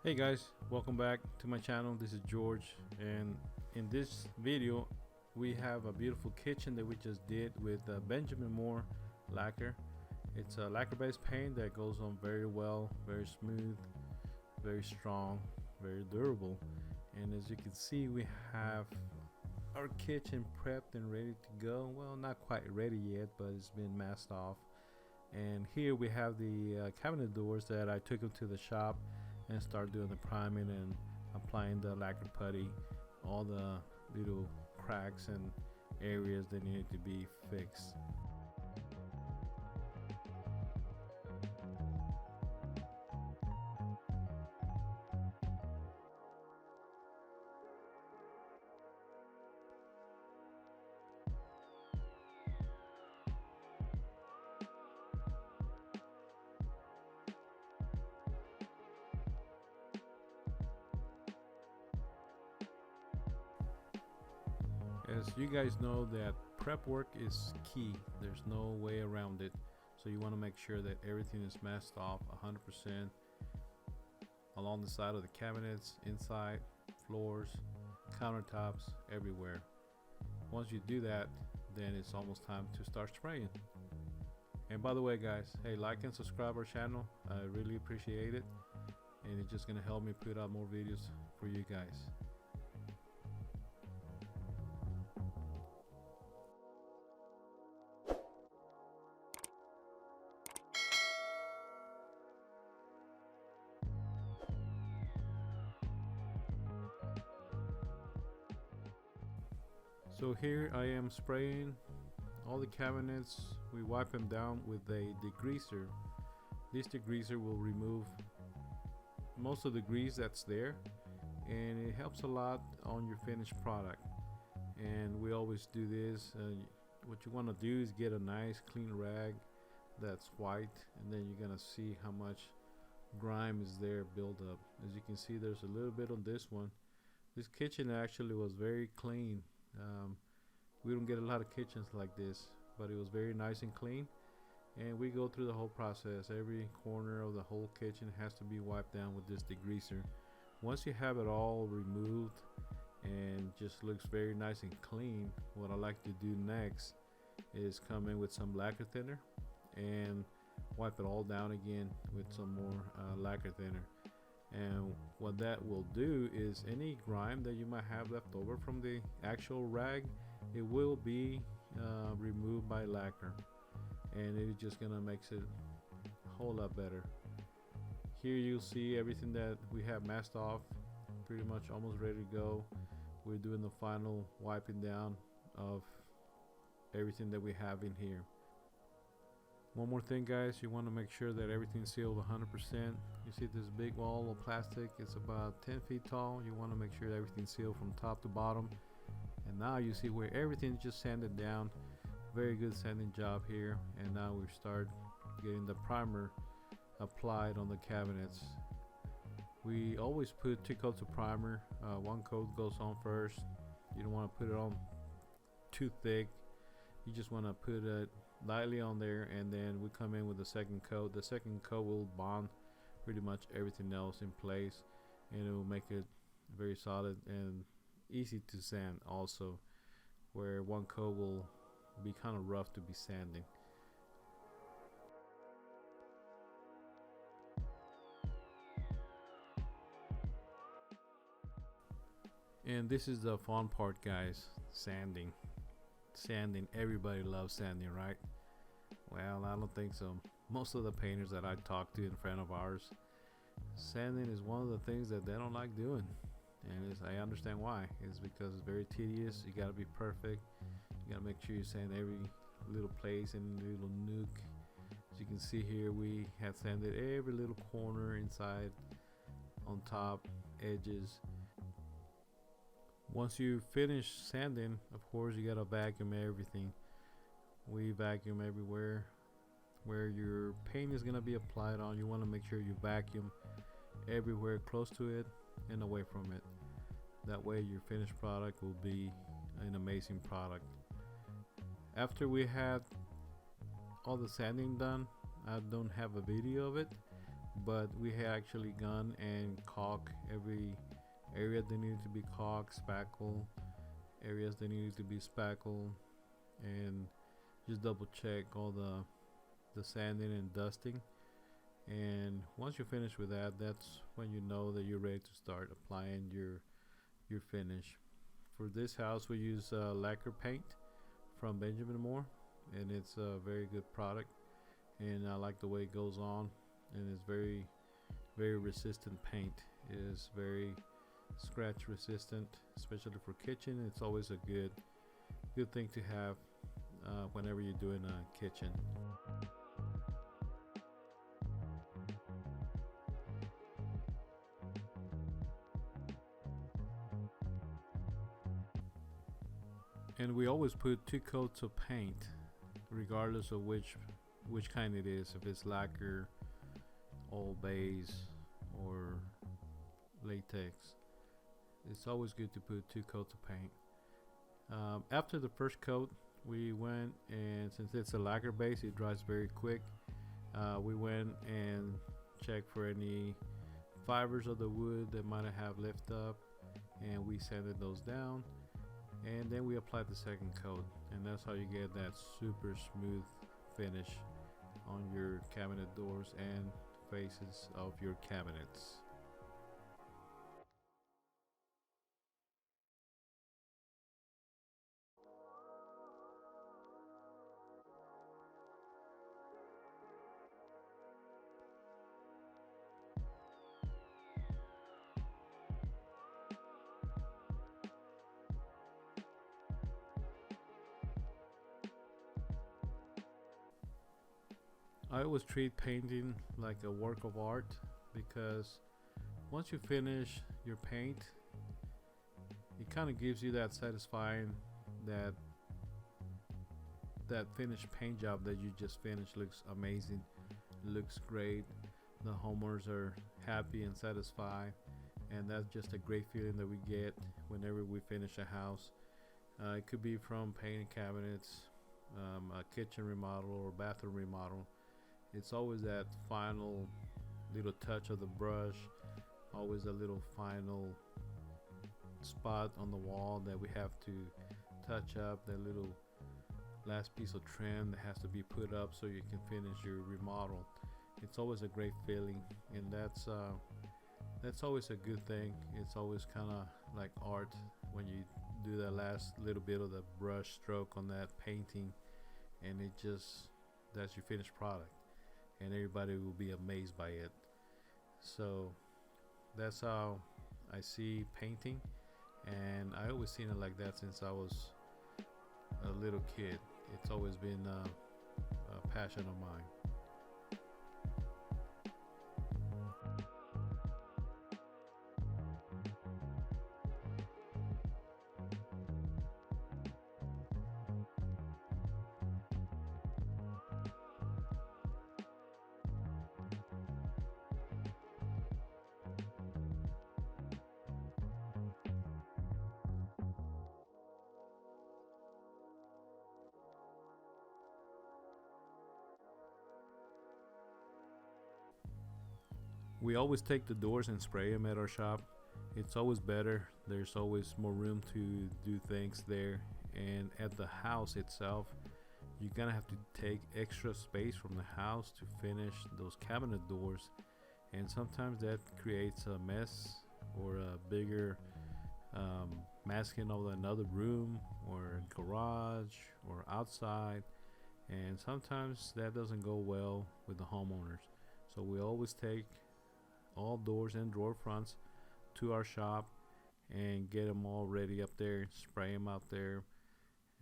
Hey guys, welcome back to my channel. This is George, and in this video we have a beautiful kitchen that we just did with Benjamin Moore lacquer. It's a lacquer based paint that goes on very well, very smooth, very strong, very durable. And as you can see, we have our kitchen prepped and ready to go. Well, not quite ready yet, but it's been masked off. And here we have the cabinet doors that I took them to the shop and start doing the priming and applying the lacquer putty, all the little cracks and areas that needed to be fixed. As you guys know, that prep work is key. There's no way around it. So you want to make sure that everything is masked off 100% along the side of the cabinets, inside, floors, countertops, everywhere. Once you do that, then it's almost time to start spraying. And by the way guys, hey, like and subscribe our channel. I really appreciate it, and it's just gonna help me put out more videos for you guys. So here I am spraying all the cabinets. We wipe them down with a degreaser. This degreaser will remove most of the grease that's there, and it helps a lot on your finished product. And we always do this. What you want to do is get a nice clean rag that's white, and then you're gonna see how much grime is there build up. As you can see, there's a little bit on this one. This kitchen actually was very clean. We don't get a lot of kitchens like this, but it was very nice and clean. And we go through the whole process. Every corner of the whole kitchen has to be wiped down with this degreaser. Once you have it all removed and just looks very nice and clean, what I like to do next is come in with some lacquer thinner and wipe it all down again with some more lacquer thinner. And what that will do is any grime that you might have left over from the actual rag, it will be removed by lacquer, and it's just gonna makes it a whole lot better. Here you'll see everything that we have masked off, pretty much almost ready to go. We're doing the final wiping down of everything that we have in here. One more thing guys, you want to make sure that everything's sealed 100%. You see this big wall of plastic, it's about 10 feet tall. You want to make sure everything's sealed from top to bottom. And now you see where everything's just sanded down. Very good sanding job here. And now we start getting the primer applied on the cabinets. We always put 2 coats of primer. One coat goes on first. You don't want to put it on too thick. You just want to put it lightly on there, and then we come in with the second coat. The second coat will bond pretty much everything else in place, and it will make it very solid and easy to sand also, where one coat will be kind of rough to be sanding. And this is the fun part guys, sanding. Everybody loves sanding, right? Well, I don't think so. Most of the painters that I talk to in front of ours, sanding is one of the things that they don't like doing, and I understand why. It's because it's very tedious. You got to be perfect. You got to make sure you sand every little place and little nook. As you can see here, we have sanded every little corner, inside, on top, edges. Once you finish sanding, of course, you gotta vacuum everything. We vacuum everywhere where your paint is gonna be applied on. You want to make sure you vacuum everywhere close to it and away from it. That way your finished product will be an amazing product. After we had all the sanding done, I don't have a video of it, but we had actually gone and caulk every area that needed to be caulked, spackle areas that needed to be spackled, and just double check all the sanding and dusting. And once you're finished with that, that's when you know that you're ready to start applying your finish. For this house, we use lacquer paint from Benjamin Moore, and it's a very good product. And I like the way it goes on, and it's very resistant paint. It is very scratch resistant, especially for kitchen. It's always a good thing to have whenever you're doing a kitchen. And we always put 2 coats of paint, regardless of which kind it is. If it's lacquer, old base, or latex, it's always good to put 2 coats of paint. After the first coat, we went, and since it's a lacquer base, it dries very quick. We went and checked for any fibers of the wood that might have lifted up, and we sanded those down. And then we applied the second coat, and that's how you get that super smooth finish on your cabinet doors and faces of your cabinets. I always treat painting like a work of art, because once you finish your paint, it kind of gives you that satisfying that that finished paint job that you just finished looks amazing, looks great. The homeowners are happy and satisfied, and that's just a great feeling that we get whenever we finish a house. It could be from painting cabinets, a kitchen remodel, or bathroom remodel. It's always that final little touch of the brush, always a little final spot on the wall that we have to touch up, that little last piece of trim that has to be put up so you can finish your remodel. It's always a great feeling, and that's always a good thing. It's always kind of like art when you do that last little bit of the brush stroke on that painting, and that's your finished product, and everybody will be amazed by it. So that's how I see painting, and I always seen it like that since I was a little kid. It's always been a passion of mine. We always take the doors and spray them at our shop. It's always better. There's always more room to do things there. And at the house itself, you're gonna have to take extra space from the house to finish those cabinet doors. And sometimes that creates a mess or a bigger masking of another room or garage or outside. And sometimes that doesn't go well with the homeowners. So we always take all doors and drawer fronts to our shop and get them all ready up there, spray them out there,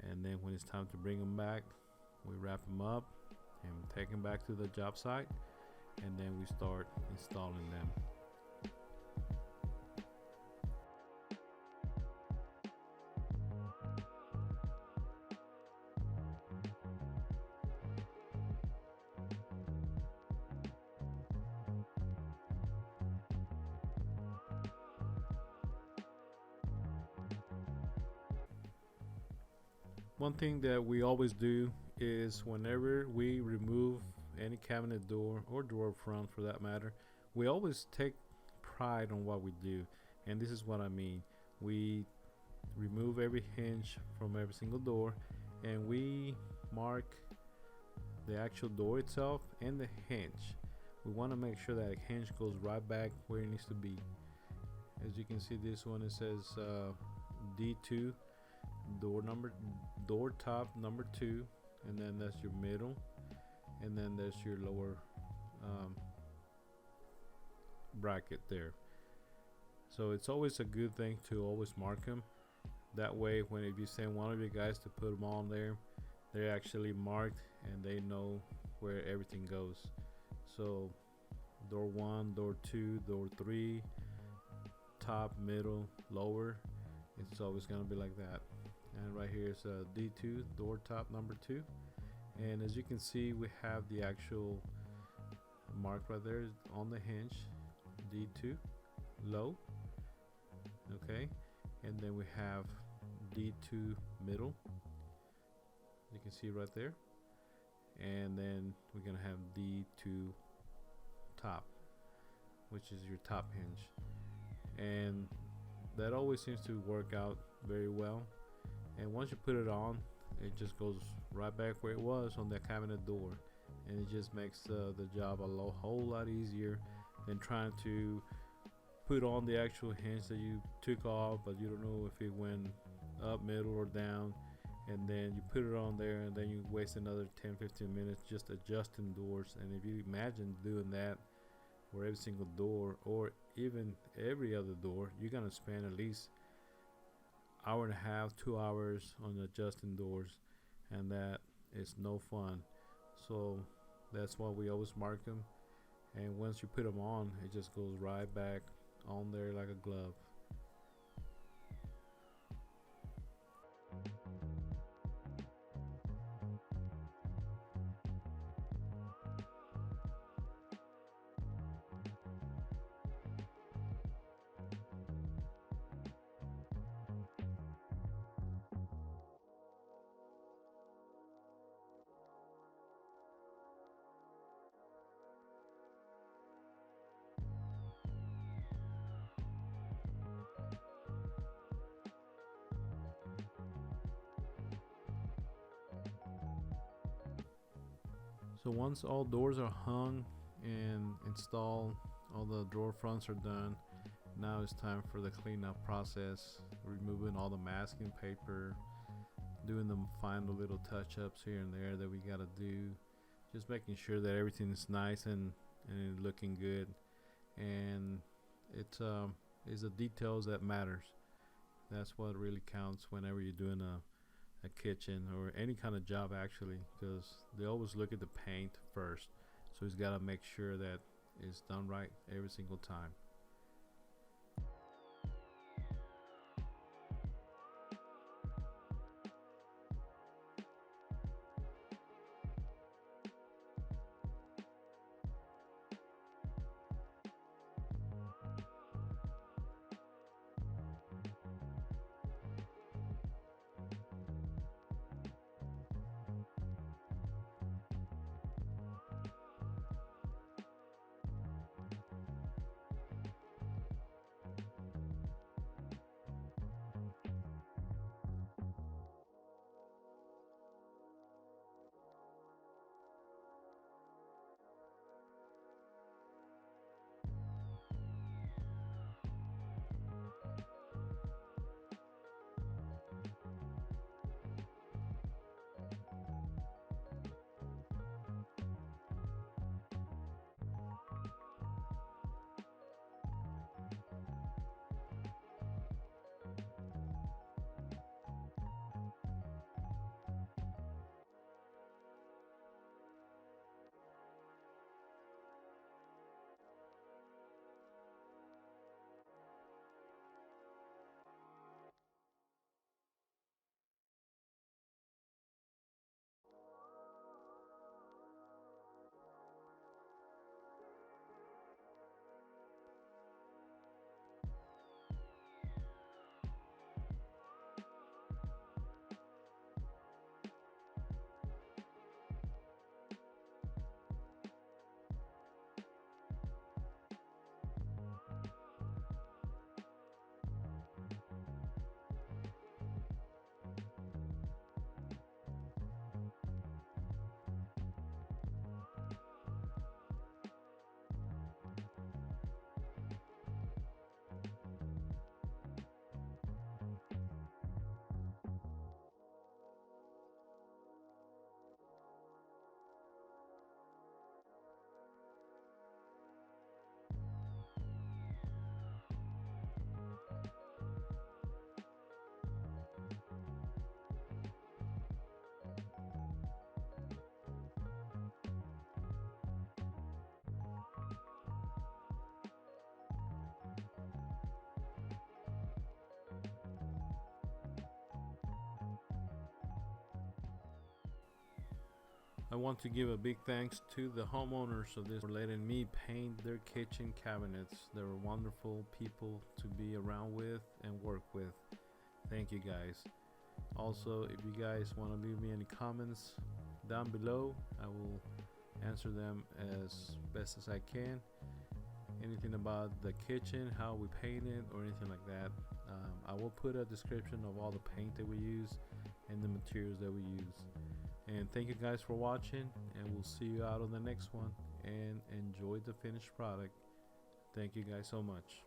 and then when it's time to bring them back, we wrap them up and take them back to the job site, and then we start installing them. One thing that we always do is whenever we remove any cabinet door or drawer front for that matter, we always take pride on what we do, and this is what I mean. We remove every hinge from every single door, and we mark the actual door itself and the hinge. We want to make sure that hinge goes right back where it needs to be. As you can see, this one, it says D2 door top number 2, and then that's your middle, and then there's your lower bracket there. So it's always a good thing to always mark them. That way, when if you send one of your guys to put them on there, they're actually marked and they know where everything goes. So door 1, door 2, door 3, top, middle, lower, it's always going to be like that. And right here is D2 door top number 2, and as you can see, we have the actual mark right there on the hinge, D2 low, okay, and then we have D2 middle, you can see right there, and then we're gonna have D2 top, which is your top hinge, and that always seems to work out very well. And once you put it on, it just goes right back where it was on the cabinet door, and it just makes the job a whole lot easier than trying to put on the actual hinge that you took off, but you don't know if it went up, middle, or down, and then you put it on there, and then you waste another 10-15 minutes just adjusting doors. And if you imagine doing that for every single door, or even every other door, you're gonna spend at least hour and a half, 2 hours on adjusting doors, and that is no fun. So that's why we always mark them, and once you put them on, it just goes right back on there like a glove. So once all doors are hung and installed, all the drawer fronts are done, now it's time for the cleanup process, removing all the masking paper, doing the final little touch-ups here and there that we gotta do, just making sure that everything is nice and looking good. And it's the details that matters. That's what really counts whenever you're doing a kitchen or any kind of job, actually, because they always look at the paint first, so he's got to make sure that it's done right every single time. want to give a big thanks to the homeowners of this for letting me paint their kitchen cabinets. They were wonderful people to be around with and work with. Thank you guys. Also, if you guys want to leave me any comments down below, I will answer them as best as I can. Anything about the kitchen, how we paint it, or anything like that, I will put a description of all the paint that we use and the materials that we use. And thank you guys for watching, and we'll see you out on the next one, and enjoy the finished product. Thank you guys so much.